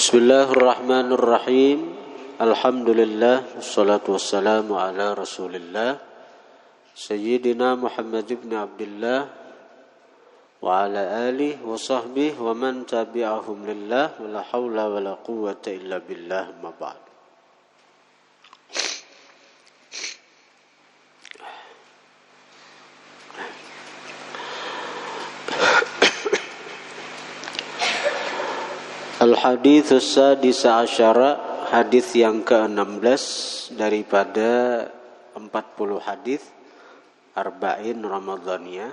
Bismillahirrahmanirrahim. Alhamdulillah wassalatu wassalamu ala Rasulillah Sayyidina Muhammad ibn Abdullah wa ala alihi wa sahbihi wa man tabi'ahum lillah wa la hawla wa la quwwata illa billah ma ba'd. Al-hadits sadis asyara, hadis yang ke-16 daripada 40 hadis arba'in Ramadhaniyah.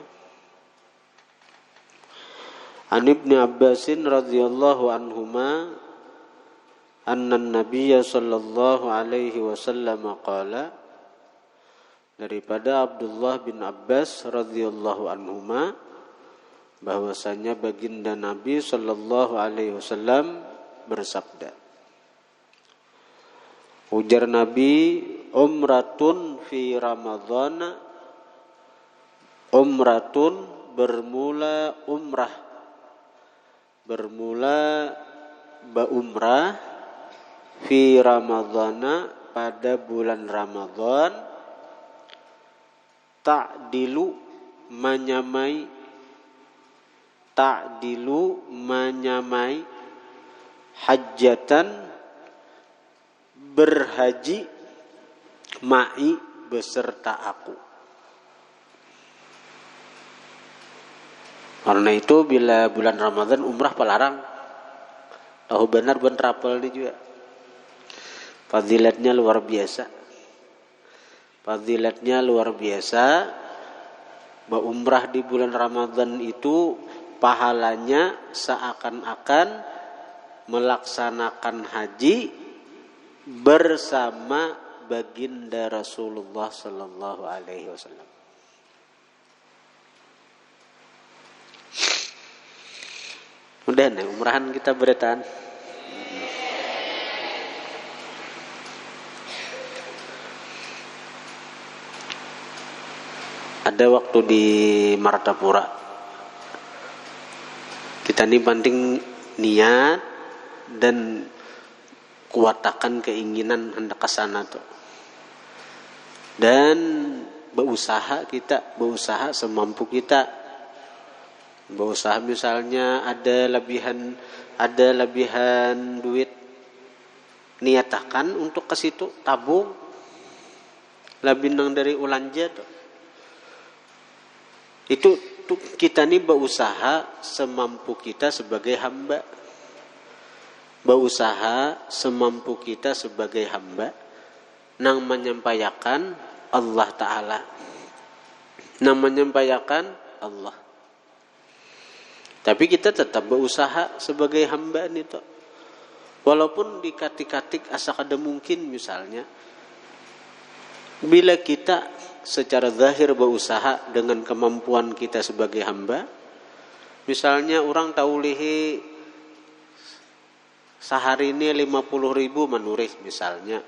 An Ibnu Abbas radhiyallahu anhuma anna an-nabiy sallallahu alaihi wasallam qala, daripada Abdullah bin Abbas radhiyallahu anhuma bahwasanya baginda Nabi sallallahu alaihi wasallam bersabda, ujar Nabi, umratun fi Ramadhan, umratun bermula umrah fi Ramadhana pada bulan Ramadhan, ta'dilu menyamai hajjatan berhaji ma'i beserta aku. Karena itu bila bulan Ramadan umrah pelarang. Tahu benar ben rapel ini juga. Fadilatnya luar biasa. Umrah di bulan Ramadan itu pahalanya seakan-akan melaksanakan haji bersama baginda Rasulullah sallallahu alaihi wasallam. Udah nih umrahan kita beretan. Ada waktu di Martapura. Kita ini penting niat dan kuatakan keinginan hendak ke sana tuh. Dan berusaha semampu kita. Berusaha misalnya ada lebihan duit, niatakan untuk ke situ, tabung. Lebih nang dari ulanja tuh. Itu kita nih berusaha semampu kita sebagai hamba. Nang menyampaikan Allah Ta'ala. Tapi kita tetap berusaha sebagai hamba itu. Walaupun dikatik-katik asa kada mungkin misalnya. Bila kita secara zahir berusaha dengan kemampuan kita sebagai hamba, misalnya orang taulihi sehari ini 50.000 menuris misalnya,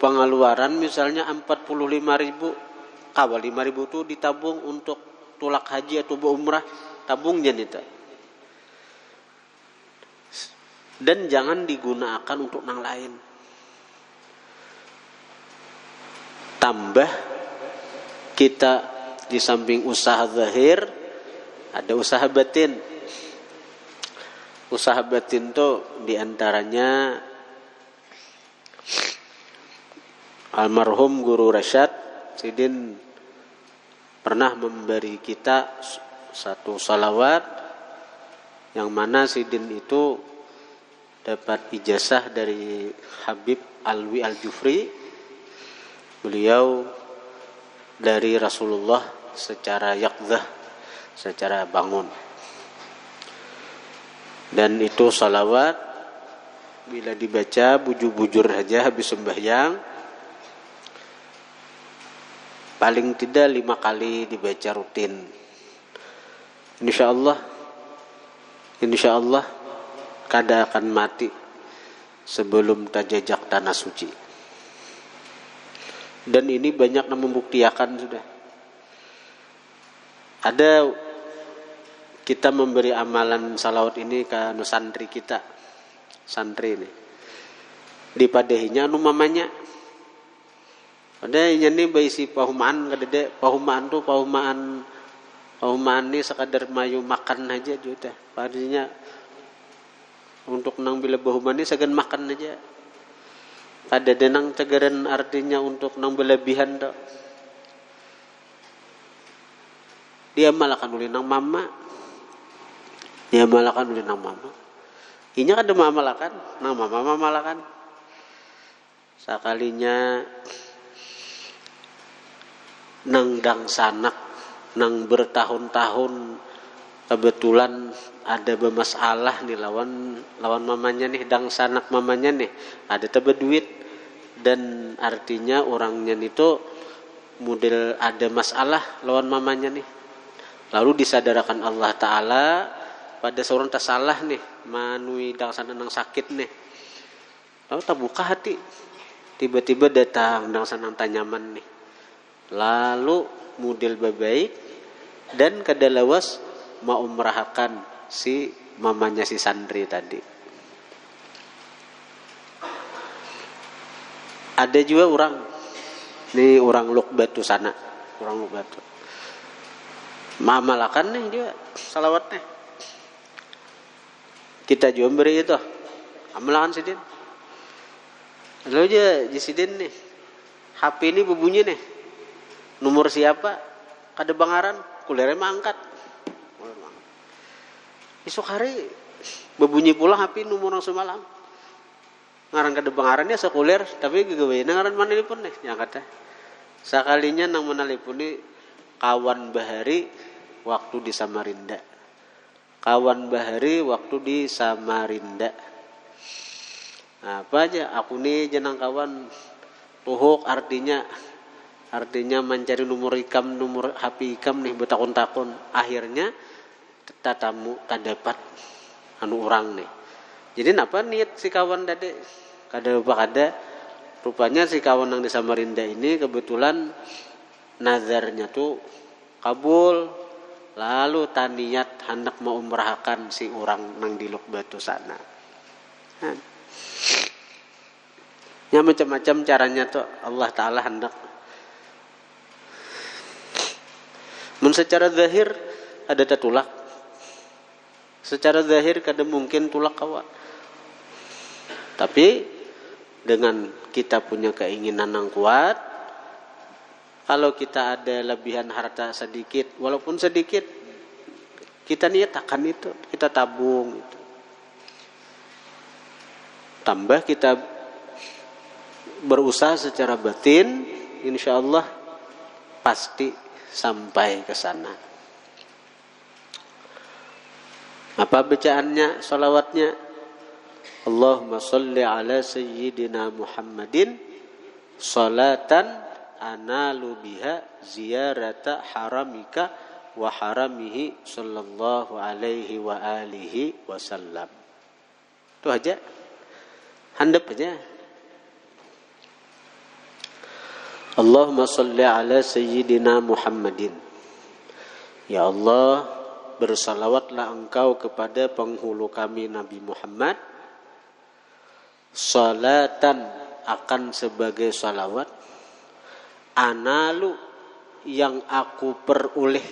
pengeluaran misalnya 45.000, kawal 5.000 itu ditabung untuk tulak haji atau berumrah, tabungnya itu. Dan jangan digunakan untuk nang lain. Tambah kita di samping usaha zahir ada usaha batin. Usaha batin itu diantaranya almarhum Guru Rasyad Sidin pernah memberi kita satu salawat yang mana Sidin itu dapat ijazah dari Habib Alwi Al-Jufri. Beliau dari Rasulullah secara yaqzah, secara bangun. Dan itu salawat bila dibaca bujur-bujur saja habis sembahyang, paling tidak 5 kali dibaca rutin. Insya Allah kada akan mati sebelum tajajak tanah suci. Dan ini banyak yang membuktikan sudah. Ada kita memberi amalan salawat ini ke santri kita, santri ini dipadahinya anu mamanya ada ini baisi pahumaan kadede pahumaan tuh pahumaan ini sekadar mayu makan aja juga padanya untuk nang bila pahumaan ini segan makan aja kada denang tegaran artinya untuk nang berlebihan tuh dia malakan ulin nang mama dia malakan oleh nang mama. Inya kada mamalakan, nang mama mamalakan. Sakalinya nang dang sanak, nang bertahun-tahun kebetulan ada bermasalah nih lawan mamanya nih, dang sanak mamanya nih, ada tebe duit dan artinya orangnya itu model ada masalah lawan mamanya nih. Lalu disadarkan Allah Ta'ala pada seorang tak salah nih manui dang sana nang sakit nih lalu tak buka hati tiba-tiba datang dang sana tanyaman nih lalu model baik dan kadalawas mau merahakan si mamanya si santri tadi. Ada juga orang nih orang Luk Batu sana orang Luk Batu mamalakan nih juga salawatnya kita juga beri itu amalakan sidin lalu aja di sidin nih HP ini berbunyi nih nomor siapa kada bangaran kulernya mangkat esok hari berbunyi pula HP nomor orang semalam ngaran kada bangarannya sekuler tapi gegawe ngaran mana pun nih yang kata sekalinya nang menelpon nih kawan bahari waktu di Samarinda kawan bahari waktu di Samarinda. Nah, apa aja aku nih jenang kawan tuhuk artinya mencari nomor HP ikam nih bertakun-takun akhirnya tatamu tak dapat anu orang nih. Jadi napa niat si kawan tadi kada rupanya si kawan yang di Samarinda ini kebetulan nazarnya tuh kabul. Lalu taniat hendak mau umrahkan si orang nang di Luk Batu sana. Ya macam-macam caranya tuh Allah Ta'ala hendak. Secara zahir ada tatulak. Secara zahir kada mungkin tulak kawan. Tapi dengan kita punya keinginan yang kuat, kalau kita ada lebihan harta sedikit, walaupun sedikit, kita niatakan itu, kita tabung. Itu. Tambah kita berusaha secara batin, insya Allah pasti sampai ke sana. Apa bacaannya, salawatnya? Allahumma salli ala sayyidina Muhammadin salatan analu biha ziyarata haramika wa haramihi sallallahu alaihi wa alihi wasallam. Itu aja. Handap aja. Allahumma salli ala sayyidina Muhammadin. Ya Allah, bersalawatlah engkau kepada penghulu kami Nabi Muhammad. Salatan akan sebagai salawat analu yang aku peroleh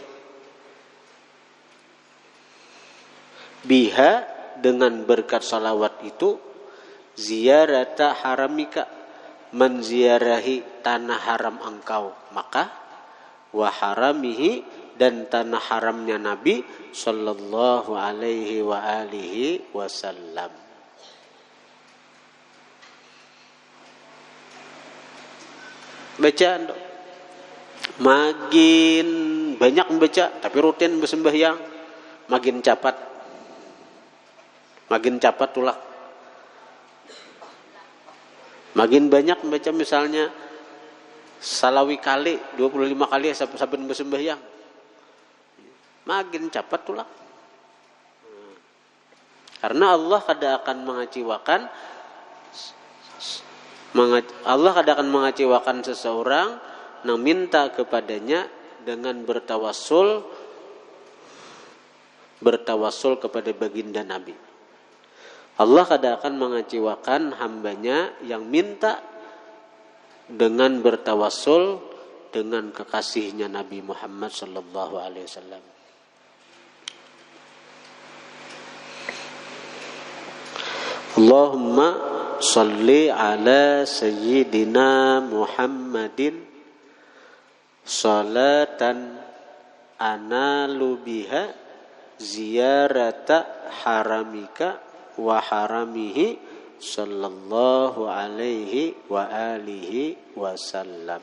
biha dengan berkat salawat itu ziyarata haramika menziarahi tanah haram engkau maka wa haramihi dan tanah haramnya Nabi sallallahu alaihi wa alihi wasallam. Bacaan makin banyak membaca tapi rutin bersembahyang makin cepat tulak makin banyak membaca misalnya salawi kali 25 kali saben bersembahyang makin cepat tulak karena Allah kada akan mengecewakan seseorang yang minta kepadanya dengan bertawassul bertawassul kepada baginda Nabi. Allah kadang akan mengecewakan hambanya yang minta dengan bertawassul dengan kekasihnya Nabi Muhammad sallallahu alaihi wasallam. Allahumma salli ala sayyidina Muhammadin salatan analu biha ziyarata haramika wa haramihi sallallahu alaihi wa alihi wasallam.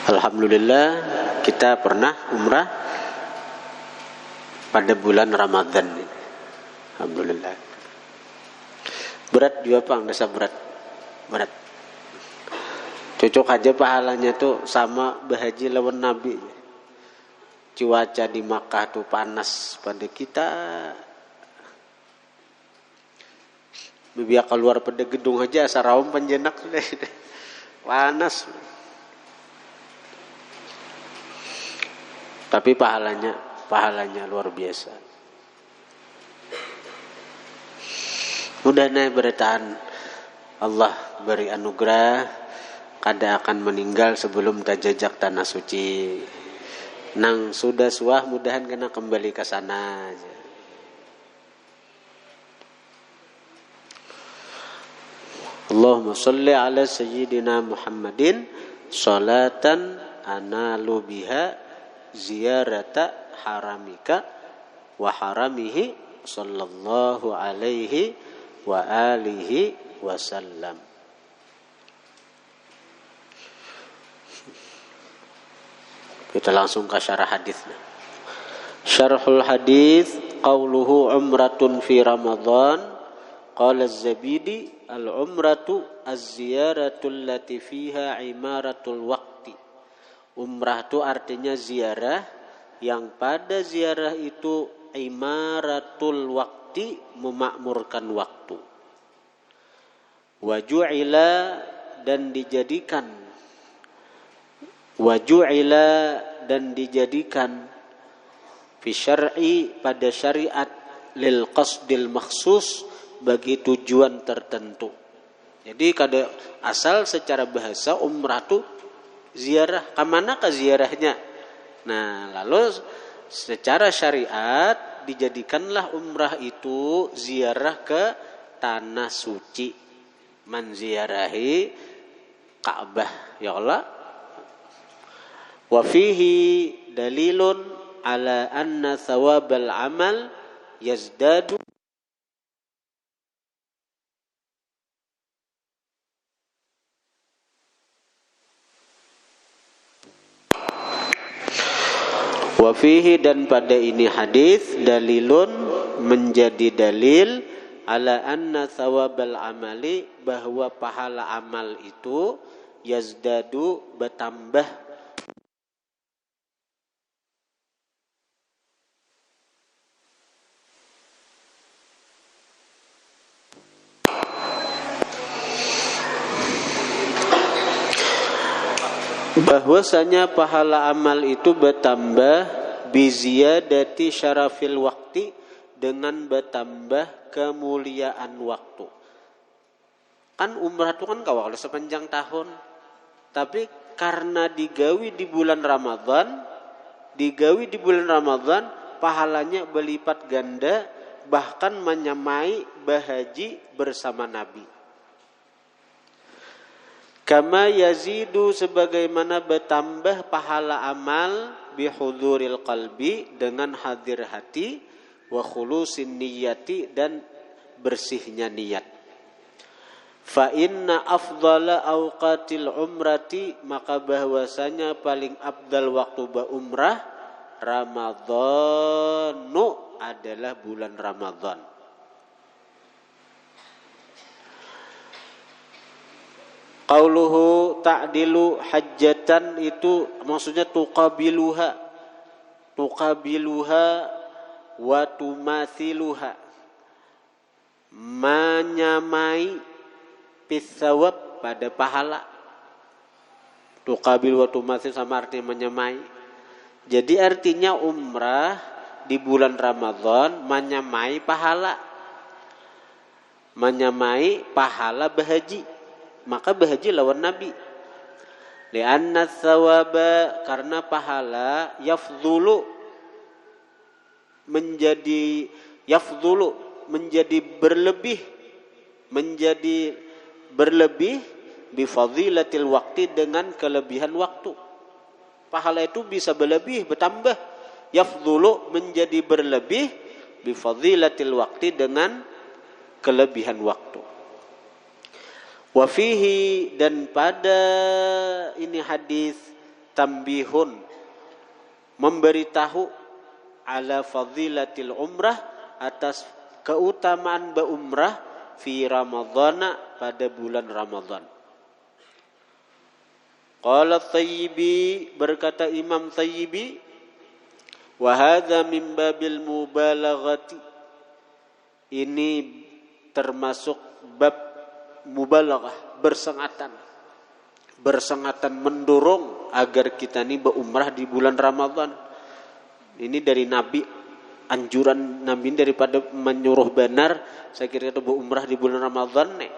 Alhamdulillah kita pernah umrah pada bulan Ramadan. Alhamdulillah. Berat juga Pak, desa berat. Cocok aja pahalanya tuh sama berhaji lawan Nabi. Cuaca di Makkah tuh panas pada kita. Biar keluar pada gedung aja asaraum penjenak panas. Tapi pahalanya luar biasa. Mudah-mudahan bertaan Allah beri anugerah kada akan meninggal sebelum tajajak tanah suci. Nang sudah suah mudahan kena kembali ke sana aja. Allahumma sholli ala sayyidina Muhammadin salatan analu biha ziyarata haramika wa haramihi sallallahu alaihi wa alihi wasallam. Kita langsung ke syarah hadisnya. Syarhul hadis qauluhu umratun fi Ramadan. Qala Az-Zabidi al-umratu az-ziyaratu allati fiha imaratul waqti. Umrah itu artinya ziarah yang pada ziarah itu imaratul waqti, memakmurkan waktu. Waju'ila dan dijadikan fi syar'i pada syariat lil qasdil makhsus bagi tujuan tertentu. Jadi kada asal secara bahasa umrah itu ziarah, kemana ke ziarahnya? Nah, lalu secara syariat dijadikanlah umrah itu ziarah ke tanah suci, menziarahi Ka'bah, ya Allah. Wa fihi dalilun ala anna thawabal amal yazdadu wa fihi, dan pada ini hadis dalilun menjadi dalil ala anna thawabal amali, bahwa pahala amal itu yazdadu bertambah bahwasanya pahala amal itu bertambah biziyadati syarafil waqti, dengan bertambah kemuliaan waktu. Kan umrah itu kan kawal sepanjang tahun, tapi karena digawi di bulan Ramadan, pahalanya berlipat ganda, bahkan menyamai bahaji bersama Nabi. Kama yazidu, sebagaimana bertambah pahala amal bihuduril qalbi, dengan hadir hati, wa khulusin niyati, dan bersihnya niat. Fa inna afdhala awqatil umrati, maka bahwasanya paling afdal waktu berumrah Ramadhanu, adalah bulan Ramadan. Qauluhu ta'dilu hajjatan, itu maksudnya tuqabiluha wa tumathiluha. menyamai pisawab pada pahala. Tuqabil wa tumathil sama artinya menyamai. Jadi artinya umrah di bulan Ramadan menyamai pahala. Menyamai pahala berhaji. Maka berhaji lawan Nabi. Lianna thawaba, karena pahala yafdhulu menjadi berlebih bifadilatil waqti, dengan kelebihan waktu. Pahala itu bisa berlebih, bertambah. Yafdhulu menjadi berlebih bifadilatil waqti, dengan kelebihan waktu. Wa fihi, dan pada ini hadis tambihun, memberitahu ala fadilatil umrah, atas keutamaan berumrah fi ramadhana, pada bulan Ramadan. Qala Thayyibi, berkata Imam Thayyibi, wa hadza min babil mubalaghati, ini termasuk bab mubalaghah, bersengatan mendorong agar kita ini berumrah di bulan Ramadan. Ini dari Nabi, anjuran Nabi daripada menyuruh benar, saya kira itu berumrah di bulan Ramadan nih.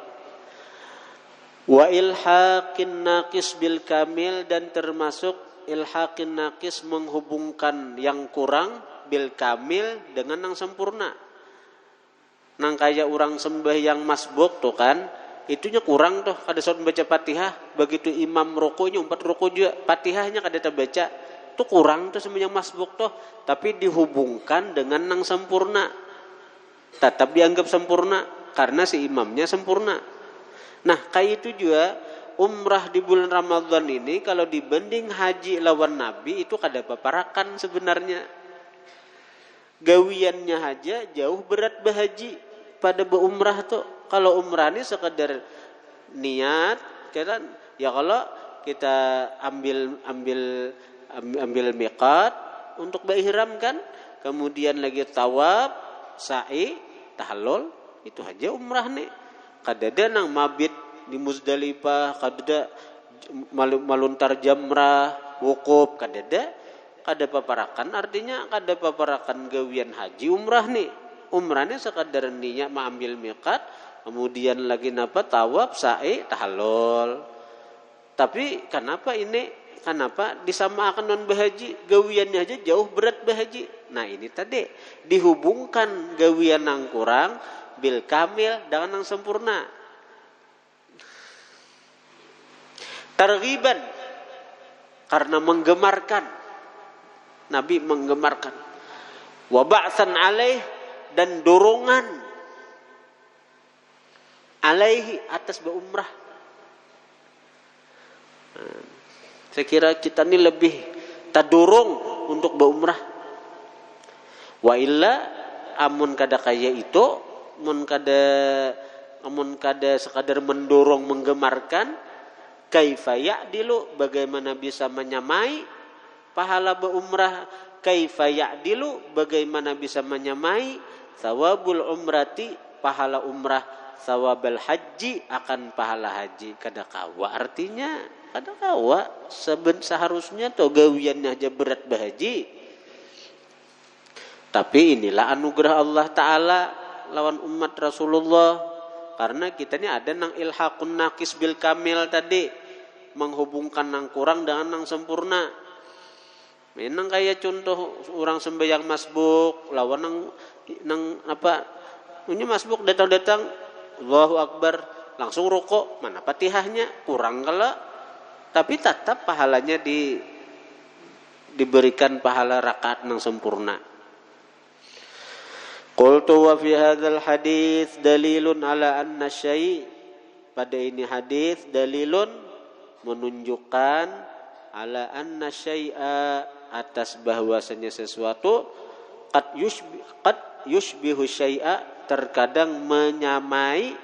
Wa ilhaqin naqis bil kamil, dan termasuk ilhaqin naqis, menghubungkan yang kurang bil kamil dengan yang sempurna. Nang kayak orang sembahyang masbuk tuh kan, itunya kurang tuh kada saat baca Fatihah, begitu imam rukunya 4 ruku juga Fatihahnya kada terbaca, tuh kurang tuh sembahyang masbuk tuh, tapi dihubungkan dengan nang sempurna, tetap dianggap sempurna karena si imamnya sempurna. Nah, kayak itu juga umrah di bulan Ramadan ini kalau dibanding haji lawan Nabi itu kada paparakan sebenarnya. Gawiannya aja jauh berat berhaji pada berumrah tuh. Kalau umrah ini sekedar niat, kan? Ya kalau kita ambil miqat untuk berihram kan, kemudian lagi tawaf, sa'i, tahallul, itu aja umrah nih. Kadada nang mabit di Muzdalifah, kadada maluntar jamrah, wukuf, kadada kada paparakan, artinya kada paparakan gawian haji umrah nih. Umrahnya sekadar niat mengambil miqat, kemudian lagi tawaf, sa'i, tahallul. Tapi kenapa disamakan non berhaji? Gawiannya aja jauh berat berhaji. Nah, ini tadi dihubungkan gawian yang kurang bil kamil dengan yang sempurna. Targhiban, karena menggemarkan. Nabi menggemarkan. Wa ba'san alaih, dan dorongan alaihi, atas berumrah. Saya kira kita ini lebih terdorong untuk berumrah. Wa illa, amun kada kaya itu, amun kada sekadar mendorong, menggemarkan, kaifa ya'dilu, bagaimana bisa menyamai pahala berumrah, kaifa ya'dilu, bagaimana bisa menyamai thawabul umrati, pahala umrah, thawabal haji, akan pahala haji. Kada kawa, artinya kada kawa. Seharusnya tuh gawiannya aja berat berhaji. Tapi inilah anugerah Allah Ta'ala lawan umat Rasulullah, karena kita ini ada nang ilhaqun naqis bil kamil tadi, menghubungkan nang kurang dengan nang sempurna. Memang kayak contoh orang sembahyang masbuk lawan nang punya masbuk datang Allahu Akbar langsung rukuk, mana Fatihahnya kurang kala, tapi tetap pahalanya diberikan pahala rakaat yang sempurna. Qultu wa fi hadzal hadits dalilun ala anna syai', pada ini hadis dalilun menunjukkan ala anna syai'a, atas bahwasanya sesuatu qad yushbihu syai'a, terkadang menyamai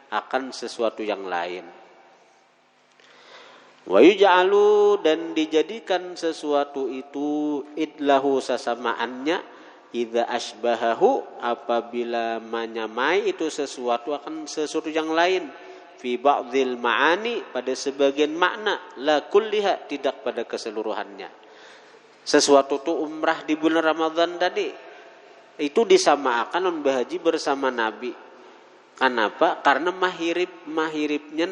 akan sesuatu yang lain. Wa yuj'alu, dan dijadikan sesuatu itu idlahu, sesamaannya idza asbahahu, apabila menyamai itu sesuatu akan sesuatu yang lain, fi ba'dil ma'ani, pada sebagian makna, la kulliha, tidak pada keseluruhannya. Sesuatu itu umrah di bulan Ramadan tadi itu disamakan non berhaji bersama Nabi. Kenapa? Karena mahiripnya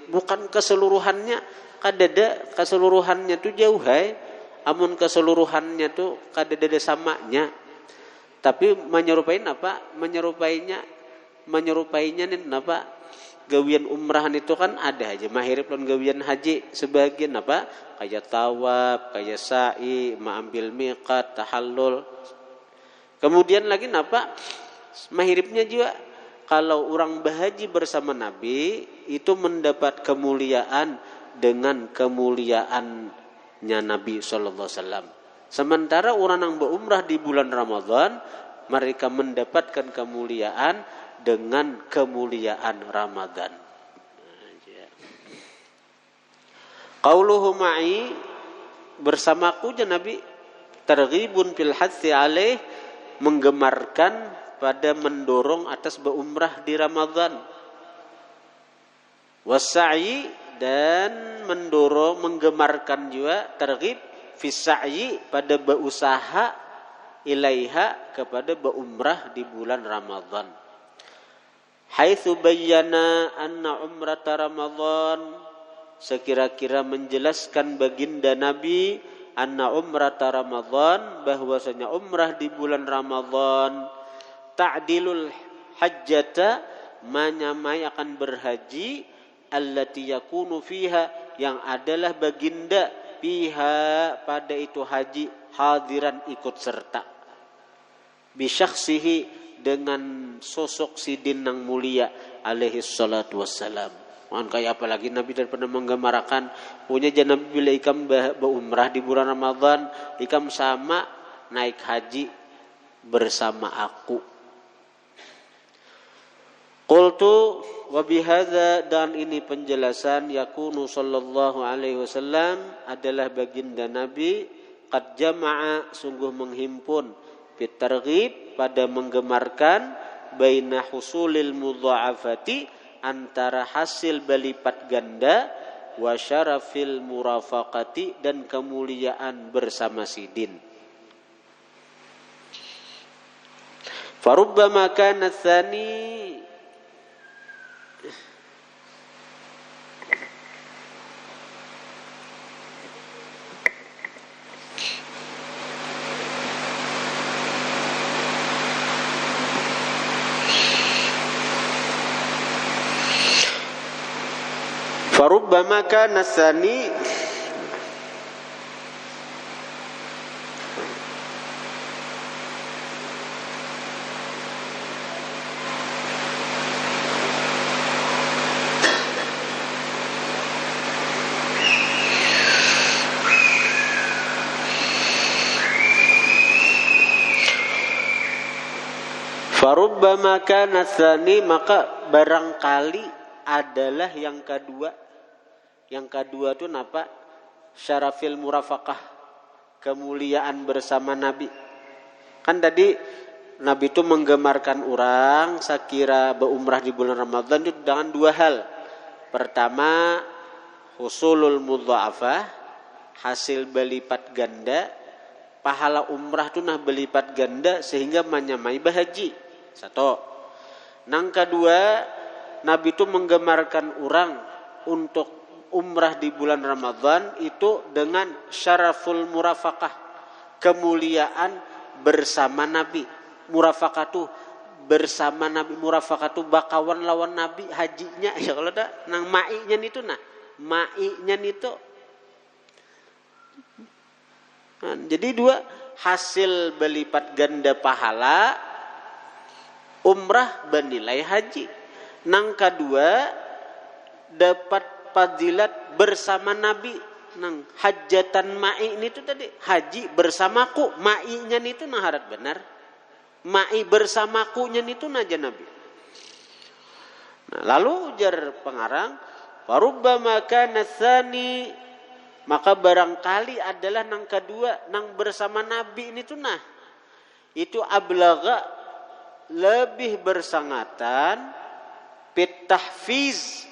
bukan keseluruhannya, kadada keseluruhannya tuh jauh hai. Amun keseluruhannya tuh kadada samanya. Tapi menyerupainya nih apa? Gawian umrahan itu kan ada aja mahirip dan gawian haji sebagian apa? Kayak tawaf, kayak sa'i, mengambil miqat, tahallul. Kemudian lagi apa? Mahiripnya juga kalau orang berhaji bersama Nabi itu mendapat kemuliaan dengan kemuliaannya Nabi sallallahu alaihi wasallam. Sementara orang yang berumrah di bulan Ramadan mereka mendapatkan kemuliaan dengan kemuliaan Ramadan. Qauluhu ma'i, bersamaku ya Nabi, targhibun fil hathi alaih, menggemarkan pada mendorong atas berumrah di Ramadan. Wassa'i, dan menggemarkan juga targhib fis sa'i, pada berusaha ilaiha, kepada berumrah di bulan Ramadan. Haitsu bayyana anna umrata Ramadan, sekira-kira menjelaskan baginda Nabi anna umrata Ramadan, bahwasanya umrah di bulan Ramadan ta'dilul hajjata, menyamai akan berhaji, allati yakunu fiha, yang adalah baginda fiha pada itu haji, hadiran ikut serta, bisyakhsihi, dengan sosok sidin yang mulia alaihi salatu wassalam. Mohon kayak apalagi Nabi daripada menggemarakan punya jangan Nabi bila ikam berumrah di bulan Ramadan, ikam sama naik haji bersama aku. Qultu wa bihadza, dan ini penjelasan yakunu sallallahu alaihi wasallam, adalah baginda Nabi qad jama'a, sungguh menghimpun, fit targhib, pada menggemarkan, baina husulil mudha'afati, antara hasil berlipat ganda, wa syarafil murafaqati, dan kemuliaan bersama sidin. Farubbama kana tsani, Farubbama kana tsani, farubbama kana tsani, maka barangkali adalah yang kedua. Yang kedua itu apa? Syarafil murafaqah, kemuliaan bersama Nabi. Kan tadi Nabi itu menggemarkan orang sakira berumrah di bulan Ramadan itu dengan dua hal. Pertama, husulul mudha'afah, hasil berlipat ganda, pahala umrah itu nah berlipat ganda sehingga menyamai berhaji. Satu. Yang kedua, Nabi itu menggemarkan orang untuk umrah di bulan Ramadan itu dengan syaraful murafaqah, kemuliaan bersama Nabi. Murafaqah tuh bersama Nabi, murafaqah tuh bakawan lawan Nabi hajinya. Ya kalau ada nang ma'inya itu nah, ma'inya itu. Nah, jadi dua hasil berlipat ganda pahala umrah bernilai haji. Nang kedua dapat fadilat bersama Nabi. Nang hajatan ma'i ini tuh tadi haji bersamaku, ma'inya itu nah harap benar. Ma'i bersamakunya itu naja Nabi. Nah, lalu ujar pengarang, farubbama kana tsani, Maka barangkali adalah nang kedua nang bersama Nabi ini tuh nah itu ablagha lebih bersangatan fit tahfiz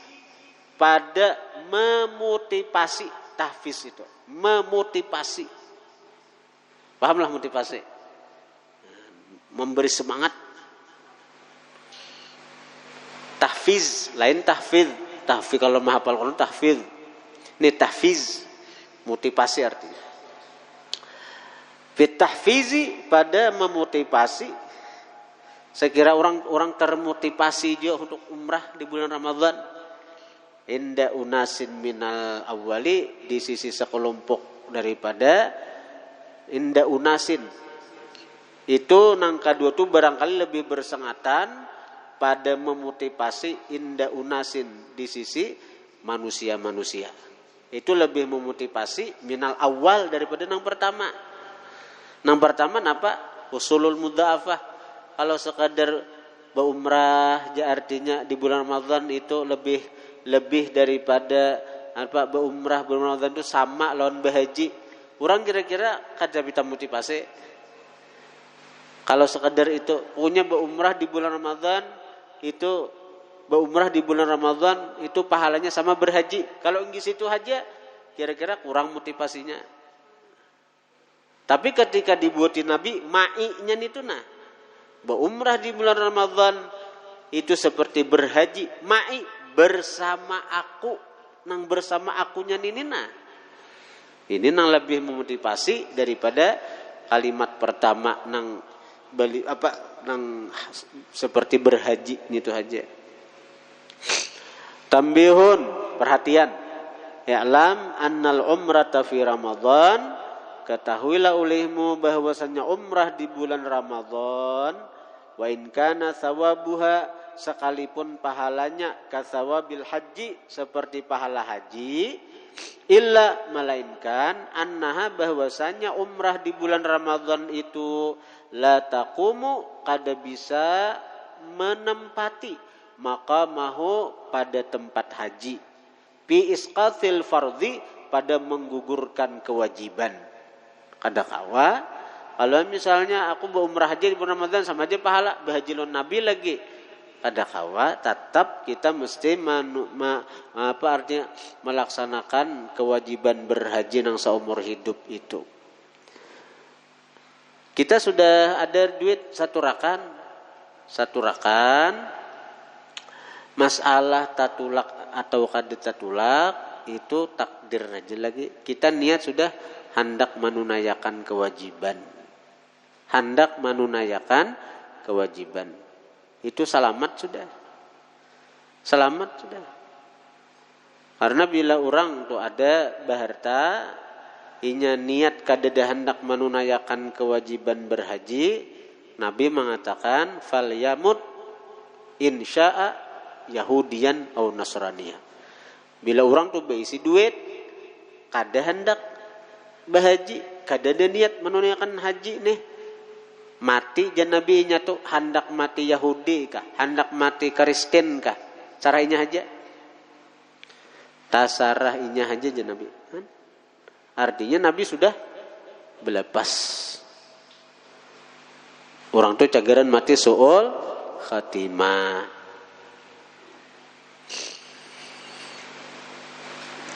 pada memotivasi. Tahfiz itu memotivasi, pahamlah motivasi, memberi semangat. Tahfiz lain tahfiz. Tahfiz kalau menghafal Quran tahfiz. Ini tahfiz, motivasi artinya. Fit tahfizi pada memotivasi. Saya kira orang termotivasi juga untuk umrah di bulan Ramadan. Inda unasin minal awwali, di sisi sekelompok daripada inda unasin. Itu nang kedua itu barangkali lebih bersangatan pada memotivasi inda unasin di sisi manusia-manusia. Itu lebih memotivasi minal awal daripada nang pertama. Nang pertama napa? Usulul mudha'afah. Kalau sekadar berumrah artinya di bulan Ramadan itu lebih daripada apa berumrah bulan Ramadan itu sama lawan berhaji. Orang kira-kira kada bisa motivasi. Kalau sekadar itu punya berumrah di bulan Ramadan itu berumrah di bulan Ramadan itu pahalanya sama berhaji. Kalau enggak situ aja kira-kira kurang motivasinya. Tapi ketika dibuatin Nabi ma'inya itu nah berumrah di bulan Ramadan itu seperti berhaji. Ma'i bersama aku, nang bersama akunya ini nah. Ini nang lebih memotivasi daripada kalimat pertama nang nang seperti berhaji itu aja. Tambihun, perhatian. Ya'lam annal umrata fi Ramadan, ketahuilah olehmu bahwasanya umrah di bulan Ramadan wa in kana thawabuha, sekalipun pahalanya kasawabil haji, seperti pahala haji, illa melainkan annaha, bahwasanya umrah di bulan Ramadan itu la taqumu, kada bisa menempati maqamahu, pada tempat haji, fi isqatil fardhi, pada menggugurkan kewajiban. Kada kawa kalau misalnya aku berumrah haji di bulan Ramadan sama aja pahala berhaji lon Nabi lagi. Kada kawa, tetap kita mesti artinya melaksanakan kewajiban berhaji nang seumur hidup itu. Kita sudah ada duit satu rakan, masalah tatulak atau kada tatulak itu takdir aja lagi. Kita niat sudah hendak menunaikan kewajiban. Itu selamat sudah. Karena bila orang tu ada baharta, inya niat kadada hendak menunaikan kewajiban berhaji, Nabi mengatakan fal yamut insya'a yahudiyan atau nasraniyah. Bila orang tu berisi duit, kada hendak berhaji, kadada niat menunaikan haji nih, mati jan Nabi nya tu hendak mati Yahudi kah, hendak mati Kristen kah, caranya aja tasarah inya aja jan Nabi. Artinya Nabi sudah belepas. Orang tu cagaran mati su'ul khatimah.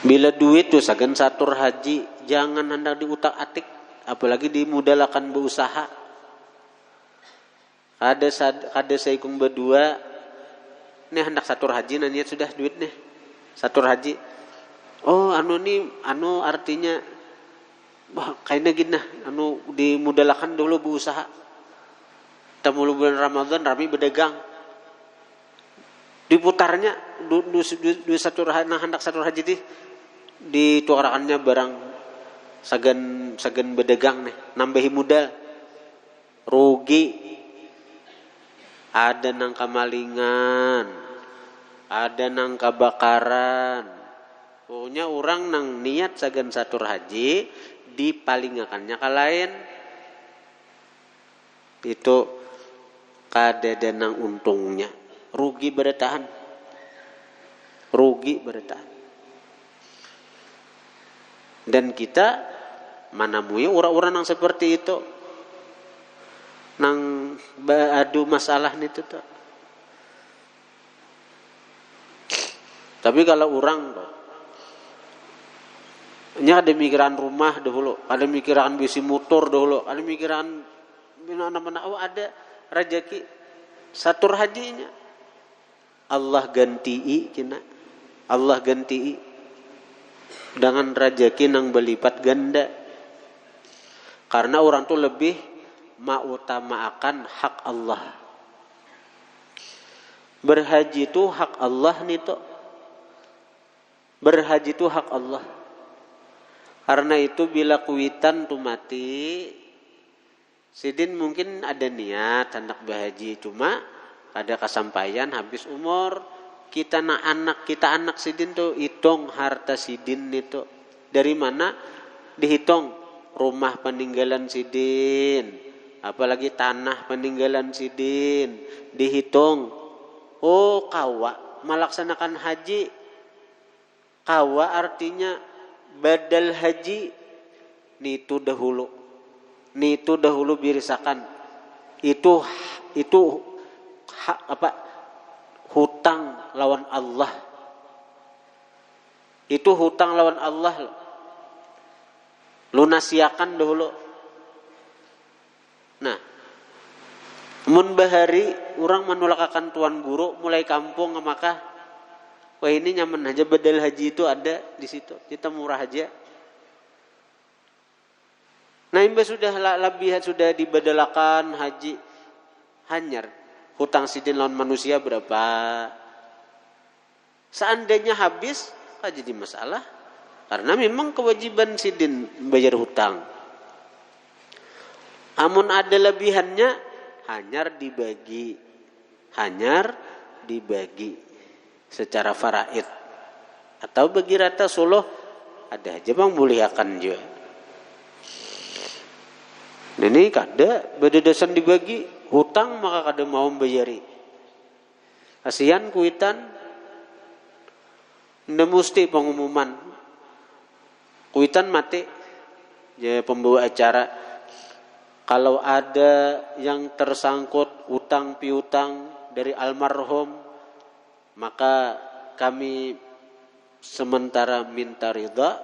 Bila duit tu sagan satur haji, jangan hendak diutak-atik, apalagi dimudahkan berusaha. Ada seikung berdua nih hendak satur haji, nanya sudah duit nih satur haji. Oh anu artinya wah kayaknya gini dimudahkan dulu berusaha. Temu bulan Ramadan rami berdagang. Diputarnya du satur hendak satur haji dituarakannya barang sagan berdagang nih, nambahi modal. Rugi. Ada nang kamalingan, ada nang kebakaran. Pokoknya orang nang niat sagan satur haji dipalingakannya ke lain. Itu kadada nang untungnya. Rugi bertahan. Dan kita manamui orang-orang yang seperti itu nang adu masalah itu tuh. Tapi kalau orang tuh nya ada mikiran rumah dahulu, ada mikiran bisi motor dahulu, ada mikiran mana-mana, ada rezeki satur hajinya. Allah ganti kina, Allah ganti dengan rezeki nang berlipat ganda. Karena orang tuh lebih mengutamakan hak Allah. Berhaji itu hak Allah nih tuh. Berhaji itu hak Allah. Karena itu bila kuitan tuh mati, sidin mungkin ada niat hendak berhaji, cuma ada kesampaian habis umur. Kita anak sidin tuh hitung harta sidin itu dari mana dihitung, rumah peninggalan sidin, apalagi tanah peninggalan sidin dihitung. Oh kawa melaksanakan haji, kawa artinya badal haji nitu dahulu birisakan itu hutang lawan Allah. Itu hutang lawan Allah. Lunasiakan dahulu. Nah, mun bahari orang menolakakan tuan guru mulai kampung maka wah ini nyaman aja badal haji itu ada di situ. Kita murah aja. Nah, imbas sudah labihan sudah dibadalakan haji hanyar. Hutang sidin lawan manusia berapa? Seandainya habis, tak jadi masalah. Karena memang kewajiban sidin bayar hutang. Amun ada lebihannya, hanyar dibagi secara faraid. Atau bagi rata suluh, ada aja bang muliakan juga. Ini kada berdasarkan dibagi hutang maka kada mau membayari. Kasihan kuitan nda mesti pengumuman. Kuitan mati ya pembawa acara. Kalau ada yang tersangkut utang piutang dari almarhum maka kami sementara minta ridha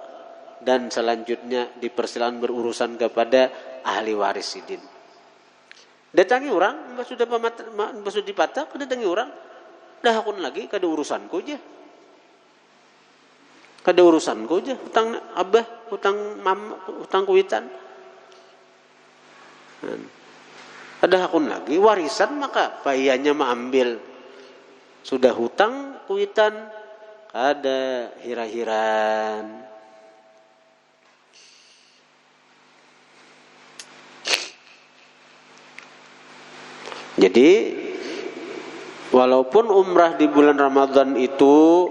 dan selanjutnya dipersilakan berurusan kepada ahli waris sidin. Datangi orang, mbak sudah dipatak, datangi orang, dah akun lagi, kada urusanku aja. Kada urusanku aja, hutang abah, hutang mama, hutang kuitan. Ada akun lagi, warisan maka payahnya mengambil. Sudah hutang kuitan, kada hira-hiran. Jadi walaupun umrah di bulan Ramadan itu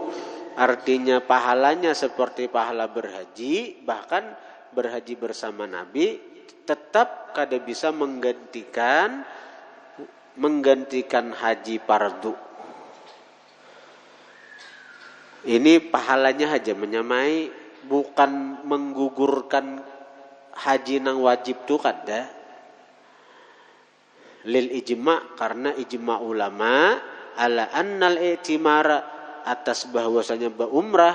artinya pahalanya seperti pahala berhaji, bahkan berhaji bersama Nabi, tetap kada bisa menggantikan haji fardu. Ini pahalanya aja menyamai, bukan menggugurkan haji nang wajib tuh kada. Lil ijma, karena ijma ulama ala annal i'timara atas bahwasanya umrah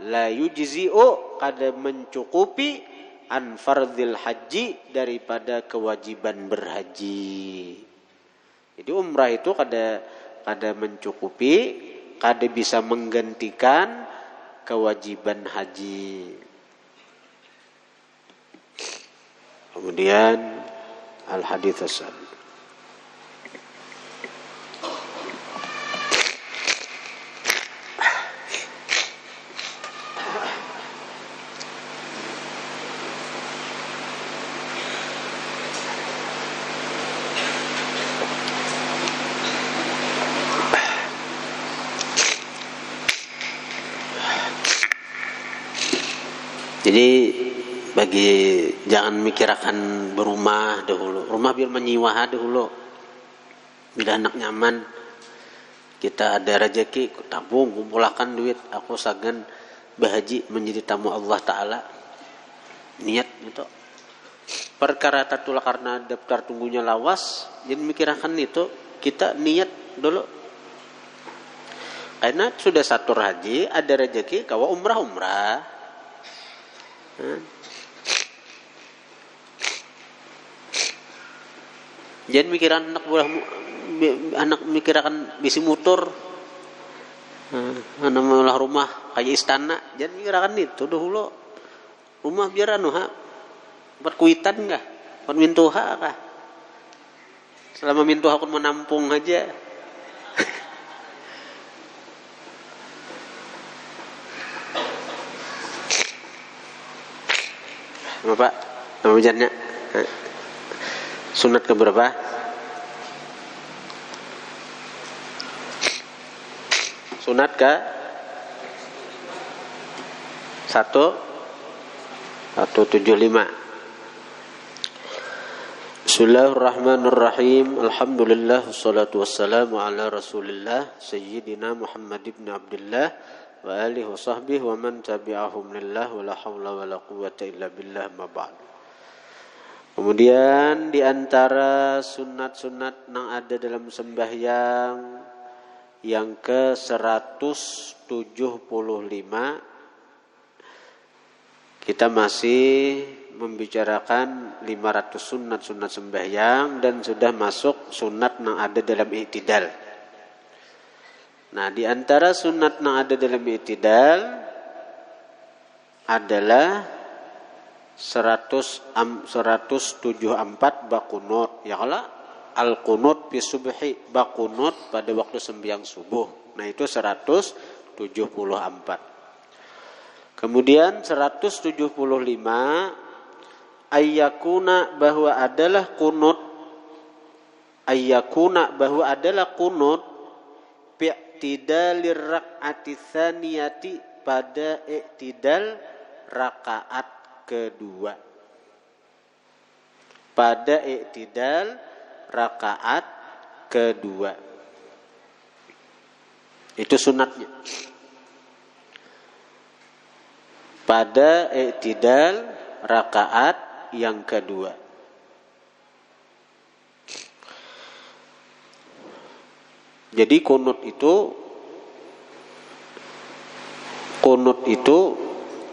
la yujzi'u kada mencukupi an fardhil haji daripada kewajiban berhaji. Jadi umrah itu kada mencukupi, kada bisa menggantikan kewajiban haji. Kemudian al hadits as-sabiq. Jadi jangan mikirkan berumah dahulu. Rumah biar menyiwa dahulu. Bila anak nyaman, kita ada rezeki, tabung, kumpulkan duit. Aku sagan berhaji menjadi tamu Allah Ta'ala. niat itu perkara tatulah karena daftar tunggunya lawas, jadi mikirkan itu kita niat dulu. Karena sudah satu haji, ada rezeki kawa umrah. Jangan mikiran anak mikirkan bisi motor, anak malah rumah kayak istana, jangan mikirkan itu dulu. Rumah biar buat kuitan enggak? Buat mintuha kah? Selama mintuha aku menampung aja. Bapak, nama ujarnya sunat ke berapa? Sunat ke 175. Bismillahirrahmanirrahim. Alhamdulillah wassalatu wassalamu ala Rasulillah sayyidina Muhammad ibn Abdullah wa alihi wa sahbihi wa man tabi'ahum lillah wa la haula wa la quwwata illa billah ma ba'd. Kemudian di antara sunat-sunat yang ada dalam sembahyang yang ke-175 kita masih membicarakan 500 sunat-sunat sembahyang dan sudah masuk sunat yang ada dalam i'tidal. Nah, di antara sunat yang ada dalam i'tidal adalah 174 bakunut. Ya kalau al-qunut fi subhi, bakunut pada waktu sembahyang subuh. Nah, itu 174. Kemudian 175 ayyakuna bahwa adalah kunut bi'tidalir rak'ati tsaniyati pada i'tidal rakaat kedua. Pada i'tidal rakaat kedua. Itu sunatnya. Pada i'tidal rakaat yang kedua. Jadi kunut itu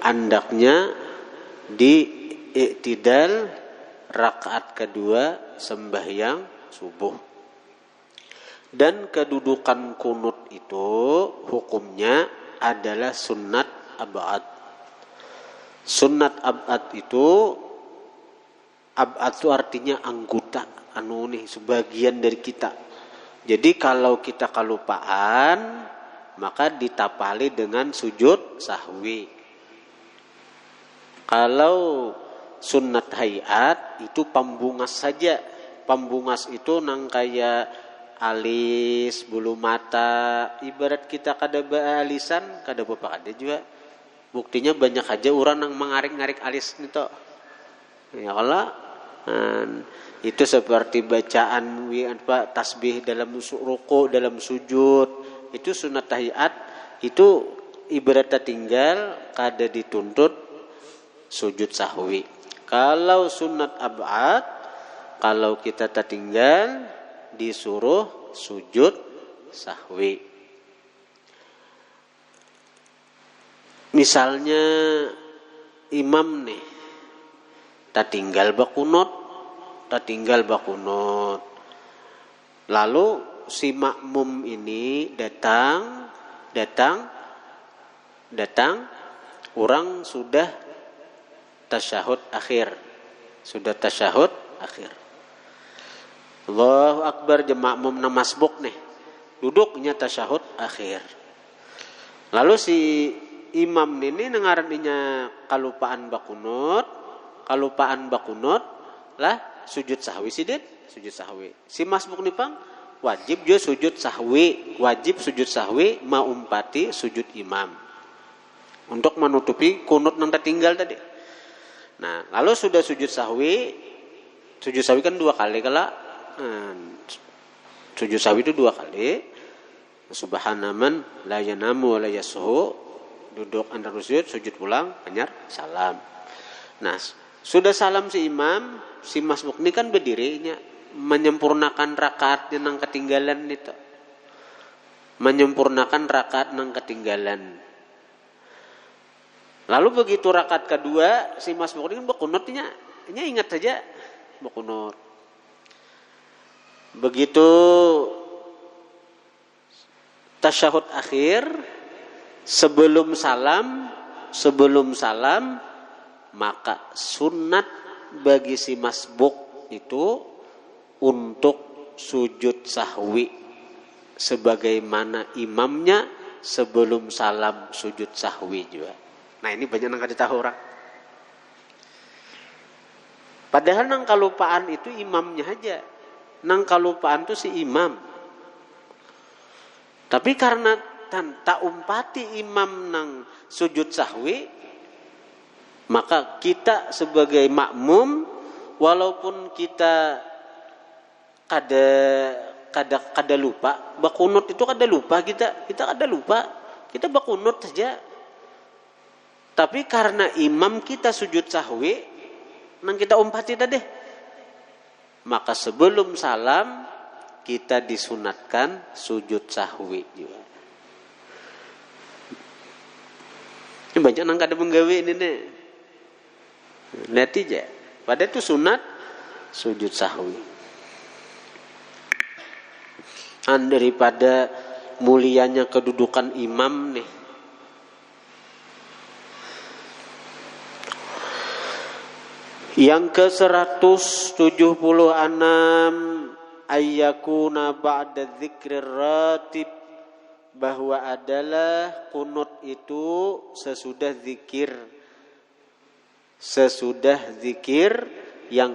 andaknya di i'tidal rakaat kedua sembahyang subuh. Dan kedudukan kunut itu hukumnya adalah sunnat ab'ad. Sunnat ab'ad itu artinya anggota, sebagian dari kita. Jadi kalau kita kelupaan, maka ditapali dengan sujud sahwi. Kalau sunnat hayat itu pembungas saja. Pembungas itu nang kayak alis, bulu mata. Ibarat kita kada alisan, kada apa ada juga. Buktinya banyak aja orang yang mengarik-ngarik alis itu. Ya kalau itu seperti bacaan tasbih dalam ruku, dalam sujud, itu sunat tahiyat, itu ibaratnya tinggal kada dituntut sujud sahwi. Kalau sunat ab'ad, kalau kita tertinggal disuruh sujud sahwi. Misalnya imam nih tertinggal bakunut, lalu si makmum ini datang, orang sudah tasyahud akhir. Allahu Akbar, makmum na masbuk nih, duduknya tasyahud akhir. Lalu si imam ini nengaraninya kalupaan bakunut lah sujud sahwi sujud sahwi. Si masbuk nipang wajib juga sujud sahwi maumpati sujud imam untuk menutupi kunut yang tertinggal tadi. Nah, lalu sudah sujud sahwi kan 2 kali sujud sahwi itu 2 kali. Subhanaman la yanamu wa la yasuhu, duduk antara sujud pulang, anyar salam. Nah, sudah salam si imam, si masbuk ini kan berdirinya menyempurnakan rakaat yang ketinggalan itu. Menyempurnakan rakaat yang ketinggalan. Lalu begitu rakaat kedua, si masbuk ini kan berkunutnya, ingat saja berkunut. Begitu tasyahud akhir, sebelum salam, maka sunat bagi si masbuk itu untuk sujud sahwi sebagaimana imamnya sebelum salam sujud sahwi juga. Nah, ini banyak yang kasih tahu orang. Padahal nang kalupaan itu imamnya aja. Nang kalupaan itu si imam. Tapi karena tak umpati imam nang sujud sahwi, maka kita sebagai makmum, walaupun kita kada lupa, bakunut itu kada lupa kita kada lupa, kita bakunut saja. Tapi karena imam kita sujud sahwi, nang kita umpati tadi, maka sebelum salam kita disunatkan sujud sahwi juga. Ini banyak nang kada menggawe ini nih. Lihat aja, pada itu sunat sujud sahwi. Daripada mulianya kedudukan imam nih. Yang ke-176 ayyakuna ba'da dzikrir ratib, bahwa adalah kunut itu sesudah zikir yang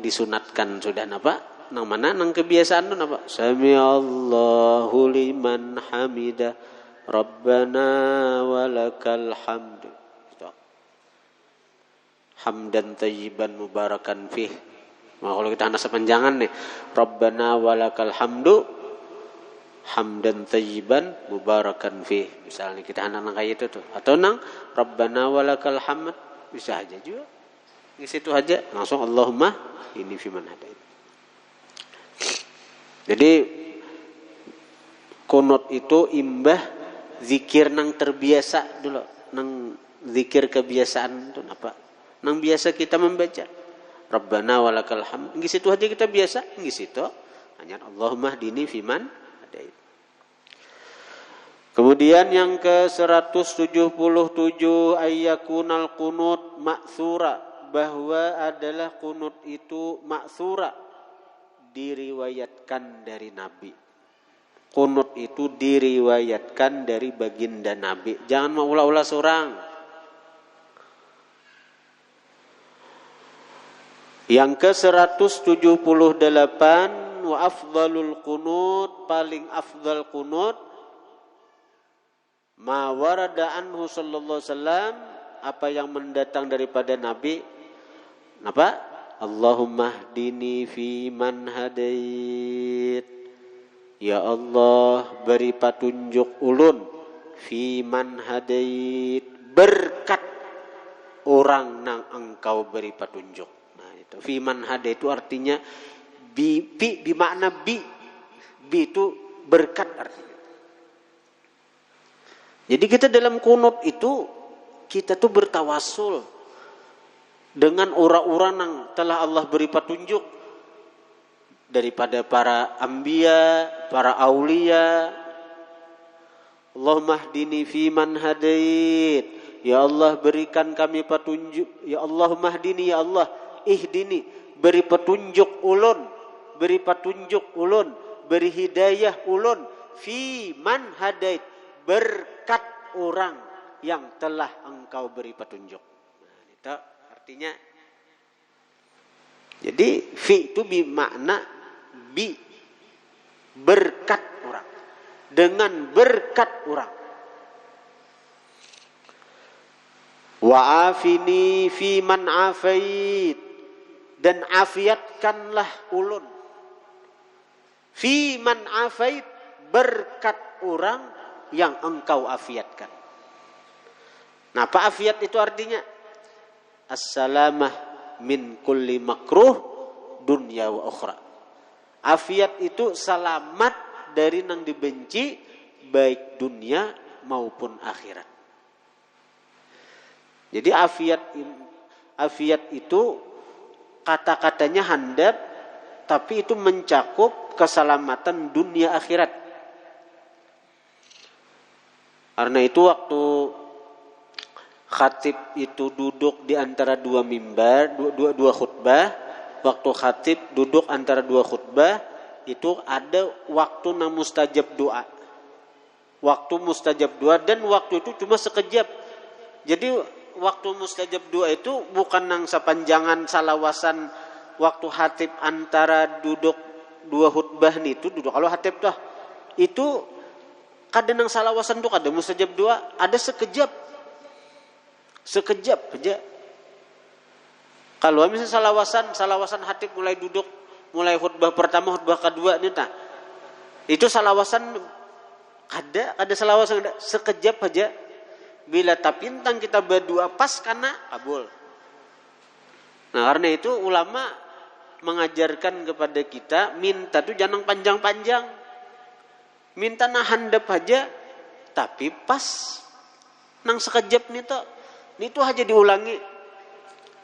disunatkan sudah napa? Nang mana nang kebiasaan tu napa? Sami'allahu liman hamidah Rabbana walakal hamd. Hamdan tayyiban mubarakan fih. Nah, kalau kita anak sepanjangan nih, Rabbana walakal hamdu hamdan tayyiban mubarakan fih. Misalnya kita anak kayak itu tuh. Atau nang Rabbana walakal hamd, bisa aja juga. Di situ aja langsung Allahumma ini fiman hadait. Jadi kunut itu imbah zikir nang terbiasa dulu, nang zikir kebiasaan itu apa? Nang biasa kita membaca Rabbana walakal hamd. Di situ aja kita biasa, di situ hanya Allahumma hdini fiman hadait. Kemudian yang ke-177 ayyakunal qunut ma'tsura, bahwa adalah kunut itu ma'tsura, diriwayatkan dari Nabi. Kunut itu diriwayatkan dari baginda Nabi. Jangan mau ulah-ulah seorang. Yang ke-178 wa afdalul qunut, paling afdal qunut ma warada anhu sallallahu alaihi wasallam, apa yang mendatang daripada Nabi. Apa? Allahumma hdini fi man hadait. Ya Allah, beri petunjuk ulun fi man hadait, berkat orang nang engkau beri petunjuk. Fiman hada itu artinya bi makna bi itu berkat artinya. Jadi kita dalam kunut itu kita tuh bertawasul dengan orang-orang yang telah Allah beri petunjuk daripada para anbiya, para aulia. Allahumma hdini fiman hadait. Ya Allah, berikan kami petunjuk. Ya Allahumma hdini, ya Allah ihdini, beri petunjuk ulun, beri hidayah ulun fi man hadait, berkat orang yang telah engkau beri petunjuk. Nah, itu artinya. Jadi fi itu bermakna berkat orang, dengan berkat orang. Wa afini fi man afait, dan afiatkanlah ulun fi man afait, berkat orang yang engkau afiatkan. Nah, apa afiat itu artinya? Assalamah min kulli makruh dunya wa ukhra. Afiat itu selamat dari nang dibenci baik dunia maupun akhirat. Jadi afiat itu kata-katanya handap, tapi itu mencakup keselamatan dunia akhirat. Karena itu waktu khatib itu duduk di antara dua mimbar, dua khutbah, waktu khatib duduk antara dua khutbah, itu ada waktu nang mustajab doa. Waktu mustajab doa, dan waktu itu cuma sekejap. Jadi waktu mustajab doa itu bukan nang sepanjangan salawasan waktu khatib antara duduk dua khutbah nih, itu duduk kalau khatib tuh itu kadang nang salawasan tuh kadang mustajab doa ada sekejap aja. Kalau misalnya salawasan khatib mulai duduk, mulai khutbah pertama, khutbah kedua nih, nah itu salawasan ada salawasan sekejap aja. Bila tapintang kita berdua pas karena kabul. Nah, karena itu ulama mengajarkan kepada kita minta tuh jangan panjang-panjang. Minta nah handap aja tapi pas nang sekejap nih tuh aja diulangi.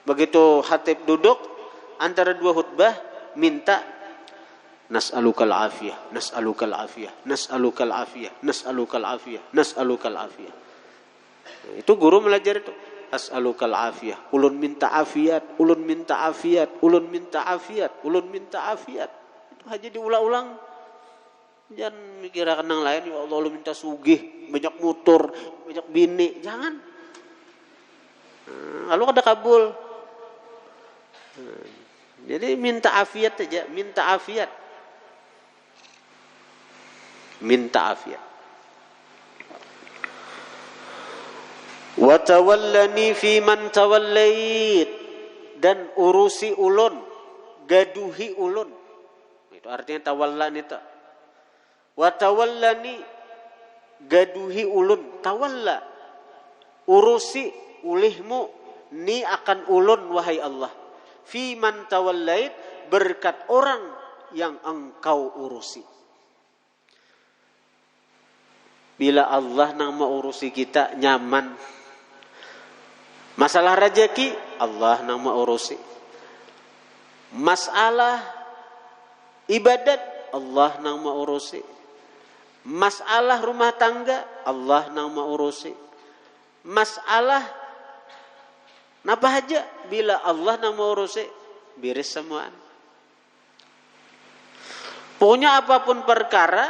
Begitu khatib duduk antara dua khutbah minta nas'alukal afiyah, nas'alukal afiyah, nas'alukal afiyah, nas'alukal afiyah, nas'alukal afiyah. Itu guru belajar itu. As'alukal afiyah. Ulun minta afiat, ulun minta afiat, ulun minta afiat, ulun minta afiat. Itu aja diulang-ulang. Jangan mikir kenang lain, ya Allah lu minta sugih, banyak motor, banyak bini. Jangan. Lalu ada kabul. Jadi minta afiat aja, minta afiat. Minta afiat. Wa tawallani fi man tawallait, dan urusi ulun, gaduhi ulun. Itu artinya tawallan itu. Wa tawallani, gaduhi ulun, tawalla, urusi ulihmu ni akan ulun wahai Allah. Fi man tawallait, berkat orang yang engkau urusi. Bila Allah nang mau urusi kita nyaman. Masalah rezeki Allah nang mau urusi. Masalah ibadat Allah nang mau urusi. Masalah rumah tangga Allah nang mau urusi. Masalah napa aja bila Allah nang mau urusi beres semuaan. Pokoknya apapun perkara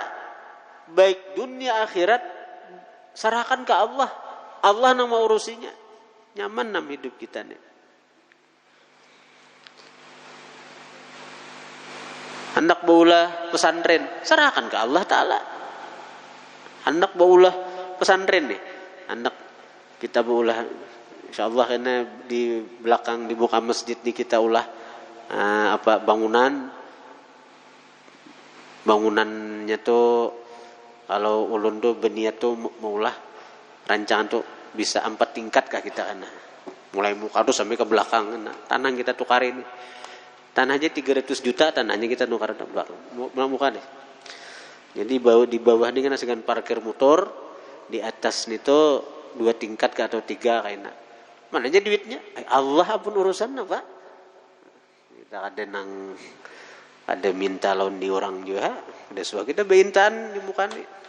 baik dunia akhirat serahkan ke Allah. Allah nang mau urusinya. Nyaman nam hidup kita nih. Hendak baulah pesantren, serahkan ke Allah Ta'ala. Hendak baulah pesantren nih. Hendak kita baulah, insyaallah karena di belakang di muka masjid nih kita ulah bangunannya tuh kalau ulun tuh berniat tuh maulah rancangan tuh bisa 4 tingkat kah kita kan. Mulai muka tuh sampai ke belakang. Nah, tanah kita tukar ini. Tanahnya 300 juta, tanahnya kita tukar muka deh. Jadi di bawah ini kan dengan parkir motor, di atas itu 2 tingkat ke atau 3 kayaknya. Mana aja duitnya? Allah pun urusan apa? Kita ada minta lawan di orang juga. Ada suah kita beintan di muka nih.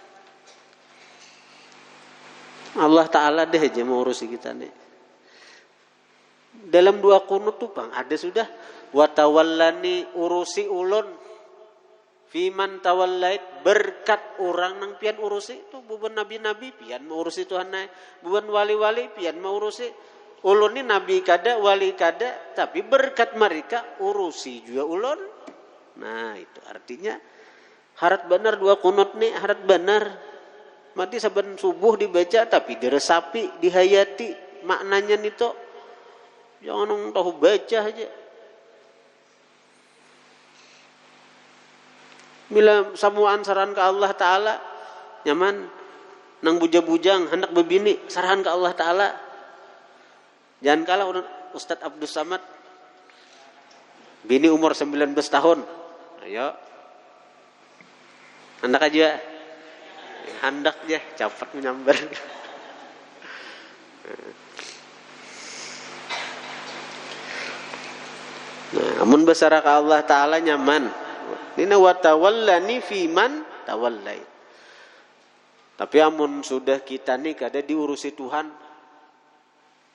Allah Ta'ala deh aja mau urusi kita nih. Dalam 2 kunut tuh bang ada sudah watawallani, urusi ulun fiman tawallait, berkat orang nang pian urusi itu bukan nabi-nabi pian mau urusi Tuhan naik, bukan wali-wali pian mau urusi ulun ni nabi kada wali kada, tapi berkat mereka urusi juga ulun. Nah itu artinya harat benar 2 kunut nih, harat benar. Mati saban subuh dibaca tapi diresapi, dihayati maknanya nito. Jangan tahu baca aja. Bila samuan saran ke Allah Ta'ala nyaman nang bujang-bujang hendak bebini sarahan ke Allah Ta'ala. Jangan kalah Ustadz Abdus Samad. Bini umur 19 tahun. Ayo. Hendak aja. Hendak aja, cepat menyambar. Nah, amun besar ka Allah Ta'ala nyaman. Nina wa tawallani fiman tawallai. Tapi amun sudah kita nih kada diurusi Tuhan,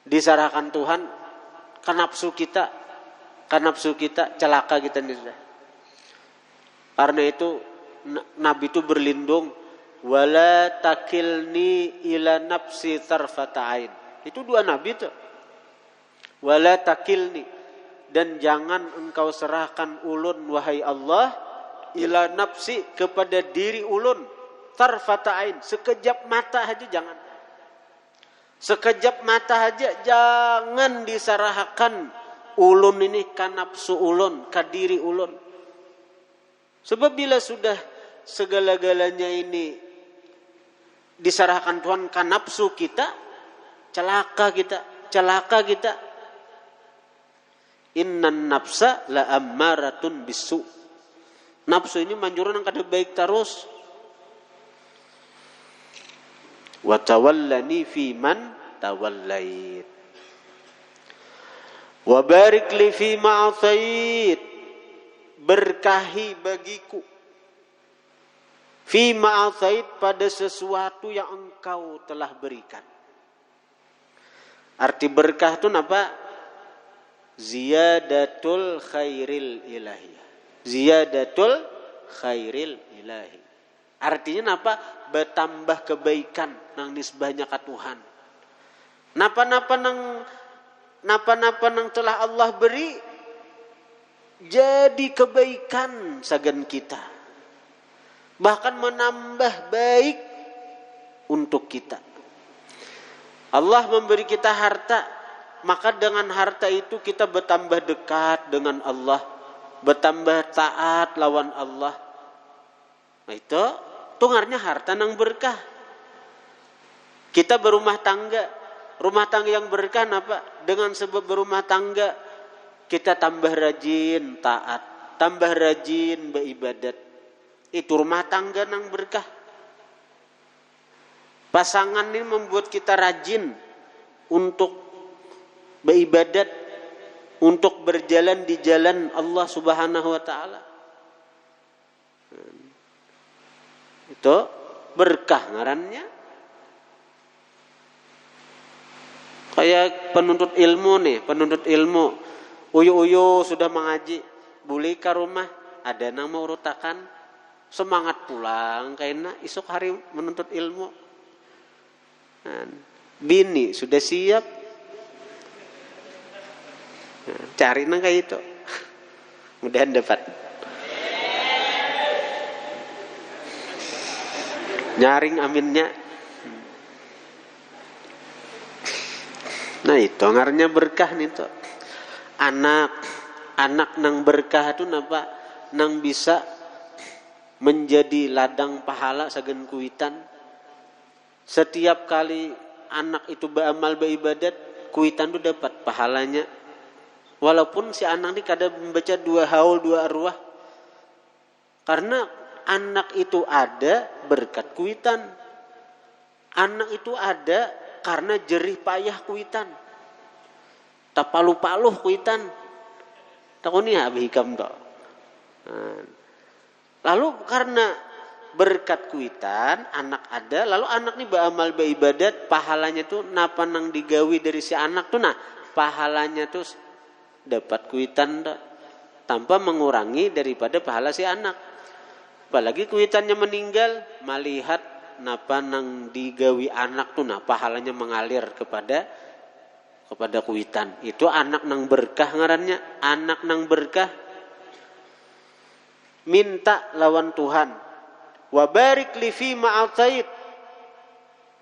disarahkan Tuhan, kan nafsu kita, celaka kita nih sudah. Karena itu Nabi itu berlindung, wala takilni ila nafsi tarfata ain. Itu dua Nabi tuh. Wala takilni, dan jangan engkau serahkan ulun wahai Allah ila nafsi, kepada diri ulun, tarfata ain, sekejap mata aja jangan. Sekejap mata aja jangan disarahkan ulun ini ka nafsu ulun, ka diri ulun. Sebab bila sudah segala-galanya ini disarahkan Tuhan ka nafsu kita, celaka kita. Innan nafsa la ammaratun bisu. Nafsu ini manjuran yang kada baik terus. Wa tawallani fi man tawallait. Wa barik li fi ma'atait. Berkahi bagiku. Fi ma'atait, pada sesuatu yang engkau telah berikan. Arti berkah itu apa? Ziyadatul khairil ilahi. Ziyadatul khairil ilahi. Artinya apa? Bertambah kebaikan nang nisbahnya ka Tuhan. Napa-napa nang telah Allah beri jadi kebaikan sagan kita. Bahkan menambah baik untuk kita. Allah memberi kita harta, maka dengan harta itu kita bertambah dekat dengan Allah, bertambah taat lawan Allah. Nah itu tungarnya harta nang berkah. Kita berumah tangga yang berkah apa? Dengan sebab berumah tangga kita tambah rajin taat, tambah rajin beribadat. Itu rumah tangga nang berkah. Pasangan ini membuat kita rajin untuk beribadat, untuk berjalan di jalan Allah Subhanahu wa taala. Itu berkah ngarannya. Kayak penuntut ilmu. Uyu sudah mengaji, boleh ke rumah, ada nama urutakan, semangat pulang karena esok hari menuntut ilmu. Bini sudah siap, cari nang kayak itu, mudahan dapat. Nyaring aminnya. Nah itu ngarnya berkah nih tuh. Anak nang berkah itu napa? Nang bisa menjadi ladang pahala sagen kuitan. Setiap kali anak itu beramal beribadat, kuitan itu dapat pahalanya. Walaupun si anak ini kadang membaca 2 haul 2 arwah. Karena anak itu ada berkat kuitan. Anak itu ada karena jerih payah kuitan. Tak paluh-paluh kuitan. Tahu nih habis hikam tak. Lalu karena berkat kuitan, anak ada, lalu anak nih beramal beribadat, pahalanya tuh napa nang digawi dari si anak tuh, nah pahalanya tuh dapat kuitan tak, tanpa mengurangi daripada pahala si anak. Apalagi kuitannya meninggal, melihat napa nang digawi anak tuh, nah pahalanya mengalir kepada kuitan. Itu anak nang berkah ngarannya, anak nang berkah. Minta lawan Tuhan. Wa barik li fi ma'atait.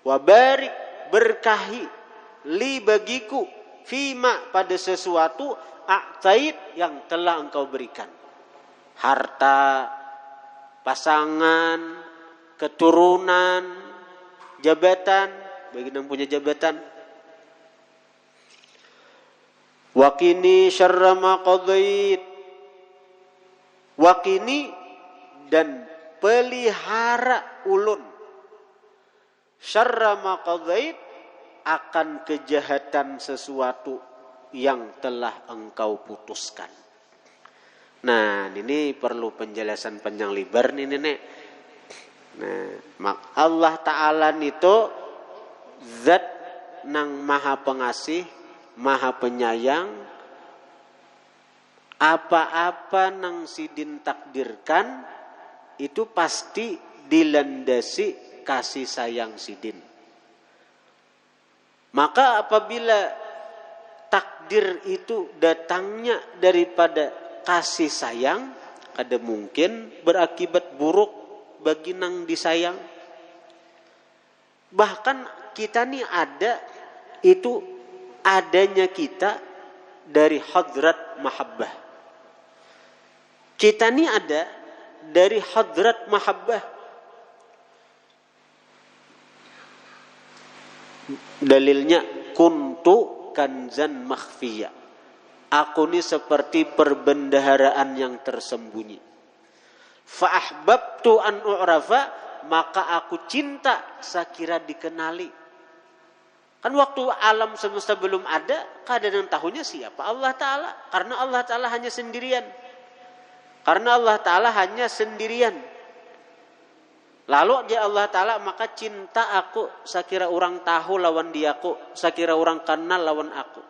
Wa barik, berkahi li bagiku fima, pada sesuatu a'tait yang telah engkau berikan. Harta, pasangan, keturunan, jabatan, bagi yang punya jabatan. Waqini syarra ma qadait. Waqini dan pelihara ulun syarra ma qadait akan kejahatan sesuatu yang telah engkau putuskan. Nah, ini perlu penjelasan panjang lebar nih Nenek. Nah, Allah Ta'ala itu zat nang maha pengasih, maha penyayang. Apa-apa nang sidin takdirkan itu pasti dilandasi kasih sayang sidin. Maka apabila takdir itu datangnya daripada kasih sayang, kada mungkin berakibat buruk bagi nang disayang. Bahkan kita nih ada itu adanya kita dari hadrat mahabbah. Kita nih ada dari hadrat mahabbah. Dalilnya kuntu kanzan makhfiyah. Aku ini seperti perbendaharaan yang tersembunyi. Fa ahbabtu an u'rafa, maka aku cinta sekira dikenali. Kan waktu alam semesta belum ada, kadang tahunya siapa Allah Ta'ala. Karena Allah Ta'ala hanya sendirian. Karena Allah Ta'ala hanya sendirian. Lalu dia Allah Ta'ala, maka cinta aku sekira orang tahu lawan diaku, sekira orang kenal lawan aku.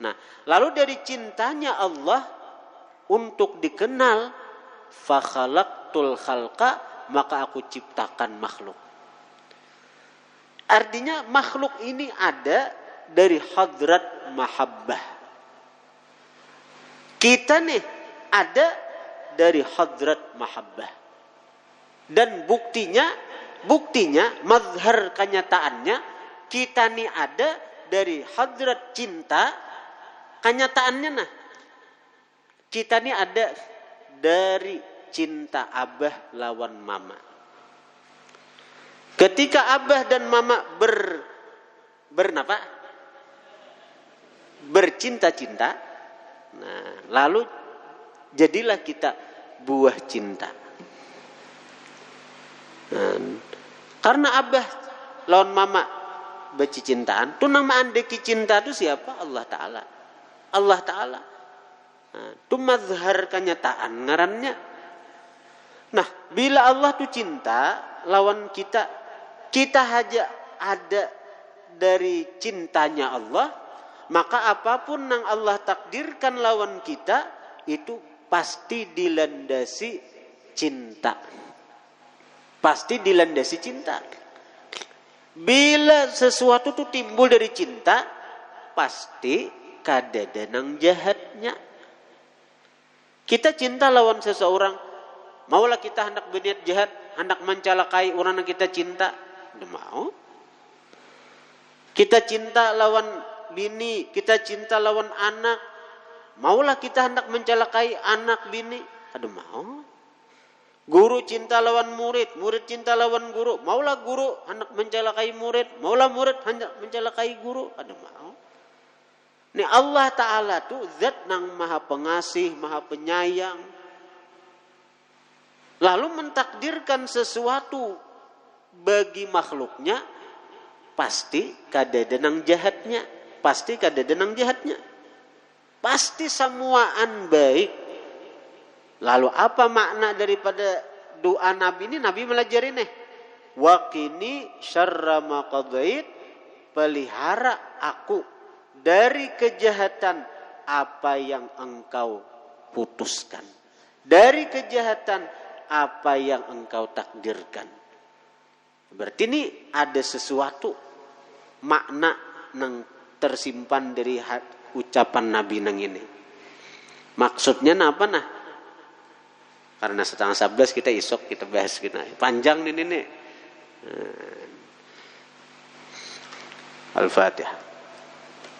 Nah, lalu dari cintanya Allah untuk dikenal, fa khalaqtul khalqa, maka aku ciptakan makhluk. Artinya makhluk ini ada dari hadrat mahabbah. Kita nih ada dari hadrat mahabbah. Dan buktinya mazhar kenyataannya kita nih ada dari hadrat cinta. Kenyataannya nah kita nih ada dari cinta abah lawan mama. Ketika abah dan mama bercinta-cinta, nah lalu jadilah kita buah cinta. Karena abah lawan mama bercintaan, tu nama andeki cinta tu siapa? Allah Ta'ala. Allah Ta'ala. Tu mazhar kenyataan ngarannya. Nah, bila Allah tu cinta lawan kita aja ada dari cintanya Allah, maka apapun yang Allah takdirkan lawan kita itu pasti dilandasi cinta. Pasti dilandasi cinta. Bila sesuatu itu timbul dari cinta, pasti kadada nang jahatnya. Kita cinta lawan seseorang, maulah kita hendak berniat jahat, hendak mencelakai orang yang kita cinta, tidak mau. Kita cinta lawan bini, kita cinta lawan anak, maulah kita hendak mencelakai anak bini, tidak mau. Guru cinta lawan murid, murid cinta lawan guru, maulah guru hendak mencelakai murid, maulah murid hendak mencelakai guru, ada mau. Ini Allah Ta'ala tu zat nang maha pengasih, maha penyayang. Lalu mentakdirkan sesuatu bagi makhluknya, pasti kadada nang jahatnya, pasti kadada nang jahatnya. Pasti semuaan baik. Lalu apa makna daripada doa Nabi ini? Nabi melajari nih. Waqini syarra ma qadait, pelihara aku dari kejahatan apa yang engkau putuskan. Dari kejahatan apa yang engkau takdirkan. Berarti ini ada sesuatu makna yang tersimpan dari ucapan Nabi nang ini. Maksudnya apa nah? Karena setengah 11 kita isok kita bahas kita. Panjang ini nih. Al-Fatihah.